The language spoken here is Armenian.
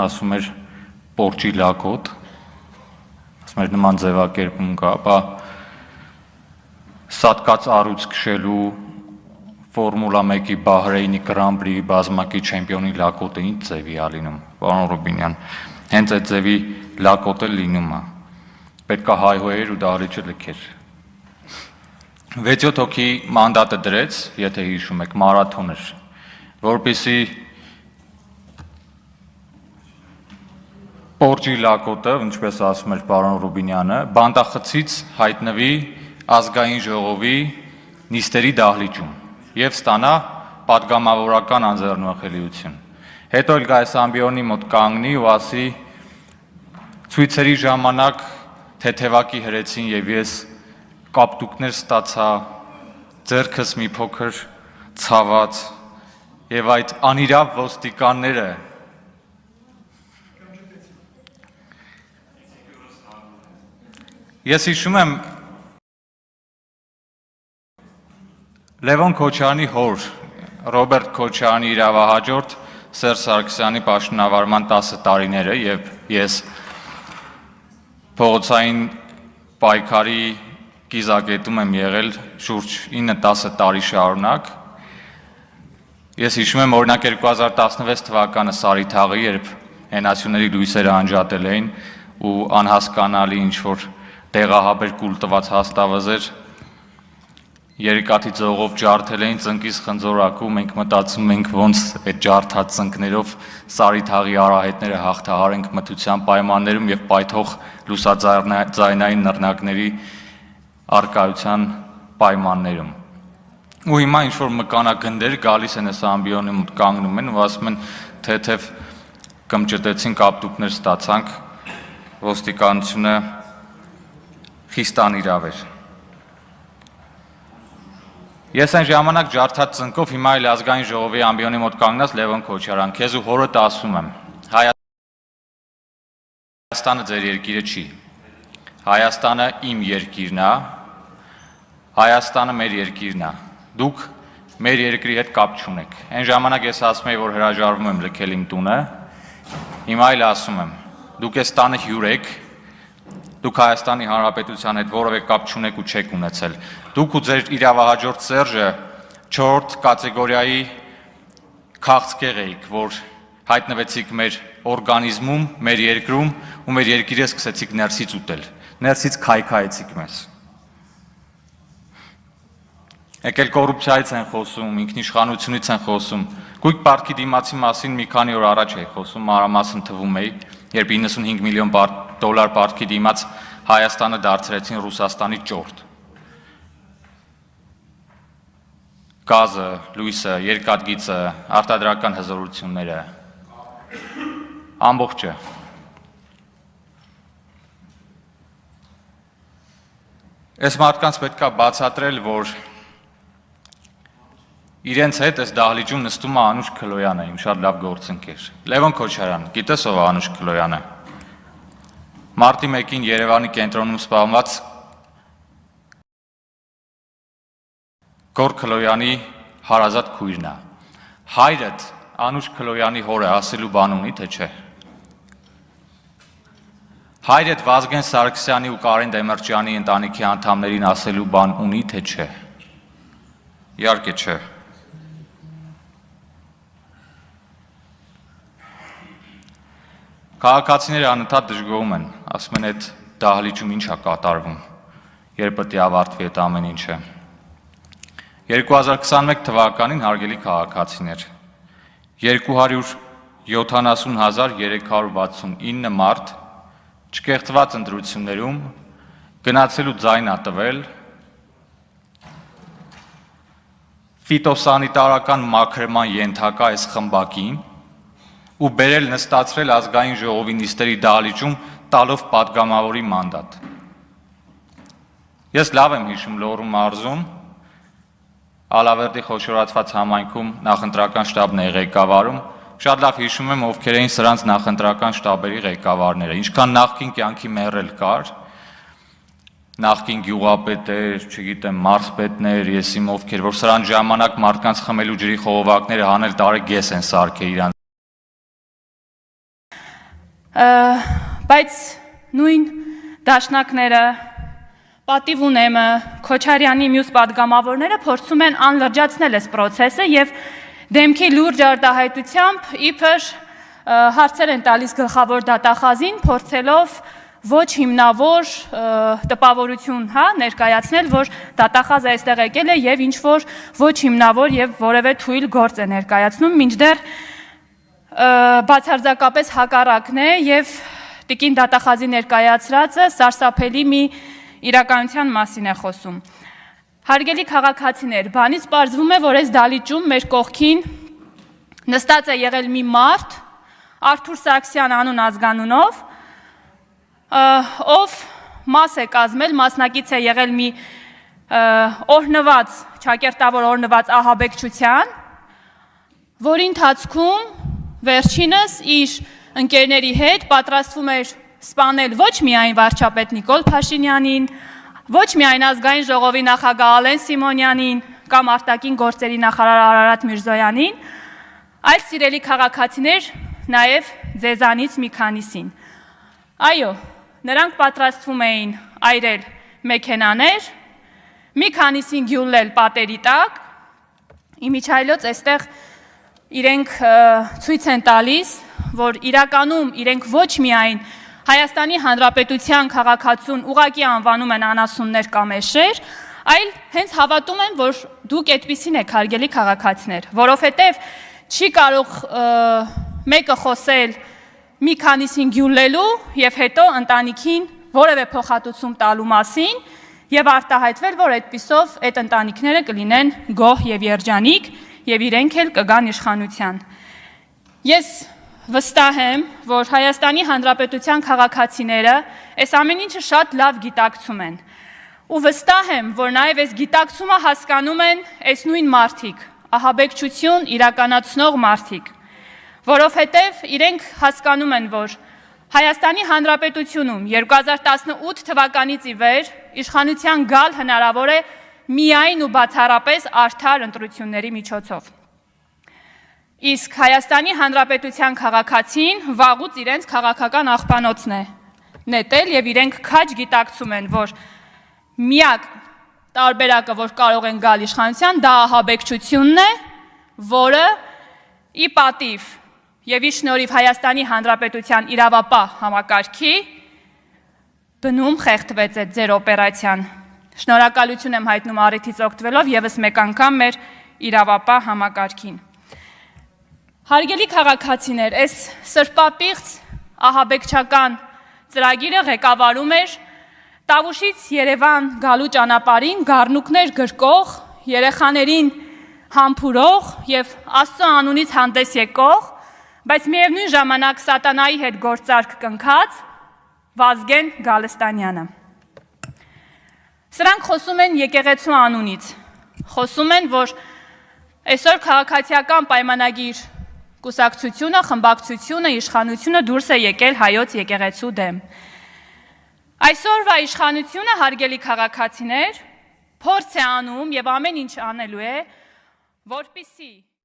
ասում էր պորջի լակոտ, ասում էր նման ձևակերպում կա, ապա սատկած առույց քշելու Ֆորմուլա 1-ի Բահրեյնի Grand Prix-ի բազմակի չեմպիոնի լակոտը ինչ ձևի է լինում, պարոն Ռուբինյան, հենց այդ ձևի լակոտը լինում է, պետք է հայհոյեր ու դահլիճը լքեր։ 6-7 հոգի մանդատը դրեց, եթե հիշում եք, մարաթոն էր, որպեսզի պորջի լակոտը, ինչպես ասում էր պարոն Ռուբինյանը, բանտախցից հայտնվի ազգային ժողովի նիստերի դահլիճում և ստանա պատգամավորական անձեռնուախելիություն։ Հետո էլ գա այս ամբիոնի մոտ կանգնի ու ասի ցույցերի ժամանակ թեթևակի հրեցին և ես կապտուկներ ստացա, ձեռքս մի փոքր ցաված և այդ անիրավ ոստիկանները ես հիշում եմ Լևոն Քոչարյանի հոր, Ռոբերտ Քոչարյանի իրավահաջորդ Սերժ Սարգսյանի պաշտոնավարման 10 տարիները և ես փողոցային պայքարի կիզակետում եմ եղել շուրջ 9-10 տարի շարունակ։ Ես հիշում եմ օրինակ 2016 թվականը Սարիթաղի, երբ հենասյուների լույսերը անջատել էին ու անհասկանալի ինչ-որ դեղահաբեր կուլ տված հաստավազեր երիկաթի ձողով ջարդել էին ծնկից խնձորակու, մենք մտածում ենք ոնց այդ ջարդած ծնկներով Սարիթաղի արահետները հաղթահարենք մթության պայմաններում և պայթող լուսաձայնային նռնակների առկայության պայմաններում։ Ու հիմա ինչ-որ մկանագնդեր գալիս են այս ամբիոնի մոտ կանգնում են ու ասում են թեթև կմճտեցին կապտուկներ ստացանք, ոստիկանությունը խիստ անիրավ էր։ Ես այն ժամանակ ջարդած ծնկով հիմա էլ ազգային ժողովի ամբիոնի մոտ կանգնած Լևոն Քոչարյան, քեզ ու հորդ ասում եմ, Հայաստանը ձեր երկիրը չի, Հայաստանը իմ երկիրն է, Հայաստանը մեր երկիրն է, դուք մեր երկրի հետ կապ չունեք։ Այն ժամանակ ես ասում եի, որ հրաժարվում եմ լքել իմ տունը, հիմա էլ ասում եմ, դուք այս տանը հյուր եք, դուք Հայաստանի Հանրապետության հետ որևէ կապ չունեք ու չեք ունեցել։ Դուք ու ձեր իրավահաջորդ Սերժը 4 կատեգորիայի քաղցկեղ էիք, որ հայտնվեցիք մեր օրգանիզմում, մեր երկրում ու մեր երկիրը սկսեցիք ներսից ուտել, ներսից քայքայեցիք մեզ։ Եկել կոռուպցիայից են խոսում, ինքնիշխանությունից են խոսում։ Գույք պարտքի դիմացի մասին մի քանի օր առաջ էի խոսում, մանրամասն թվում էի, երբ 95 միլիոն դոլար պարտքի դիմաց Հայաստանը դարձրեցին Ռուսաստանի ճորտ։ Գազը, լույսը, երկաթգիծը, արտադրական հզորությունները, ամբողջը։ Այս մարդկանց պետք է բացատրել, որ իրենց հետ այս դահլիճում նստում է Անուշ Քլոյանը, իմ շատ լավ գործընկեր։ Լևոն Քոչարյան, գիտես ով է Անուշ Քլոյանը։ Մարտի 1-ին Երևանի կենտրոնում սպանված Գոր Քլոյանի հարազատ քույրն է։ Հայրդ Անուշ Քլոյանի հորը ասելու բան ունի, թե չէ։ Հայրդ Վազգեն Սարգսյանի ու Կարեն Դեմիրճյանի ընտանիքի անդամներին ասելու բան ունի, թե չէ։ Իհարկե չէ։ Քաղաքացիները անընդհատ դժգոհում են, ասում են այդ դահլիճում ինչ է կատարվում, երբ պետք է ավարտվի այդ ամեն ինչը։ 2021 թվականին հարգելի քաղաքացիներ, 270,369 մարդ չկեղծված ընտրություններում գնացել ու ձայն ա տվել ֆիտոսանիտարական մաքրման ենթակա այս խմբակին ու բերել նստացրել ազգային ժողովի նիստերի դահլիճում տալով պատգամավորի մանդատ։ Ես լավ եմ հիշում Լոռու մարզում Ալավերդի խոշորացված համայնքում նախընտրական շտաբն է ղեկավարում, շատ լավ հիշում եմ ովքեր էին սրանց նախընտրական շտաբերի ղեկավարները, ինչքան նախկին կյանքի մեռել կար, նախկին գյուղապետեր, չգիտեմ, մարզպետներ, ես իմ ովքեր, որ սրանց ժամանակ մարդկանց խմելու ջրի խողովակները հանել տարեք ես են սարքել իրանց։ բայց նույն դաշնակները, Պատիվ ունեմը, Քոչարյանի մյուս պատգամավորները փորձում են անլրջացնել այս process-ը եւ դեմքի լուրջ արտահայտությամբ իբր հարցեր են տալիս գլխավոր դատախազին, փորձելով ոչ հիմնավոր տպավորություն ներկայացնել, որ դատախազը այստեղ եկել է եւ ինչ որ ոչ հիմնավոր եւ որևէ թույլ գործ է ներկայացնում, մինչդեռ բացարձակապես հակառակն է եւ տիկին դատախազի ներկայացրածը սարսափելի մի իրականության մասին է խոսում։ Հարգելի քաղաքացիներ, բանից պարզվում է, որ այս դալիճում մեր կողքին նստած է եղել մի մարդ, Արթուր Սարգսյան անուն ազգանունով, ով մաս է կազմել, մասնակից է եղել մի օրհնված, ճակերտավոր օրհնված ահաբեկչության, որի ընթացքում վերջինս իր ընկերների հետ պատրաստվում էր սպանել ոչ միայն վարչապետ Նիկոլ Փաշինյանին, ոչ միայն ազգային ժողովի նախագահ Ալեն Սիմոնյանին կամ արտաքին գործերի նախարար Արարատ Միրզոյանին, այլ սիրելի քաղաքացիներ, նաև ձեզանից մի քանիսին։ Այո, նրանք պատրաստվում էին այրել մեքենաներ, մի քանիսին գյուլել պատերի տակ, իմիջայլոց այստեղ իրենք ցույց են տալիս, որ իրականում իրենք ոչ միայն Հայաստանի Հանրապետության քաղաքացուն ուղղակի անվանում են անասուններ կամ էշեր, այլ հենց հավատում են, որ դուք այդպիսին եք, հարգելի քաղաքացիներ, որովհետև չի կարող մեկը խոսել մի քանիսին գյուլելու եւ հետո ընտանիքին որևէ փոխհատուցում տալու մասին եւ արտահայտվել, որ այդպիսով այդ ընտանիքները կլինեն գոհ եւ երջանիկ եւ իրենք էլ կգան իշխանության։ Ես վստահ եմ, որ Հայաստանի Հանրապետության քաղաքացիները այս ամեն ինչը շատ լավ գիտակցում են։ Ու վստահ եմ, որ նաեւ այս գիտակցումը հասկանում են այս նույն մարդիկ, ահաբեկչություն իրականացնող մարդիկ, որովհետև իրենք հասկանում են, որ Հայաստանի Հանրապետությունում 2018 թվականից ի վեր իշխանության գալ հնարավոր է միայն ու բացառապես արդար ընտրությունների միջոցով։ Իսկ Հայաստանի Հանրապետության քաղաքացին վաղուց իրենց քաղաքական աղբանոցն է նետել եւ իրենք քաջ գիտակցում են, որ միակ տարբերակը, որ կարող են գալ իշխանության, դա ահաբեկչությունն է, որը ի պատիվ եւ ի շնորհիվ Հայաստանի Հանրապետության իրավապահ համակարգի բնում խեղդվեց այդ ձեր օպերացիան։ Շնորհակալություն եմ հայտնում առիթից օգտվելով եւս մեկ անգամ մեր իրավապահ համակարգին։ Հարգելի քաղաքացիներ, այս սրբապիղծ ահաբեկչական ծրագիրը ղեկավարում էր Տավուշից Երևան գալու ճանապարհին գառնուկներ գրկող, երեխաներին համբուրող եւ Աստծո անունից հանդես եկող, բայց միևնույն ժամանակ սատանայի հետ գործարք կնքած Վազգեն Գալստանյանը։ Սրանք խոսում են եկեղեցու անունից, խոսում են, որ այսօր քաղաքացիական պայմանագիր կուսակցությունը, խմբակցությունը, իշխանությունը դուրս է եկել հայոց եկեղեցու դեմ։ Այսօրվա իշխանությունը, հարգելի քաղաքացիներ, փորձ է անում եւ ամեն ինչ անելու է, որպեսզի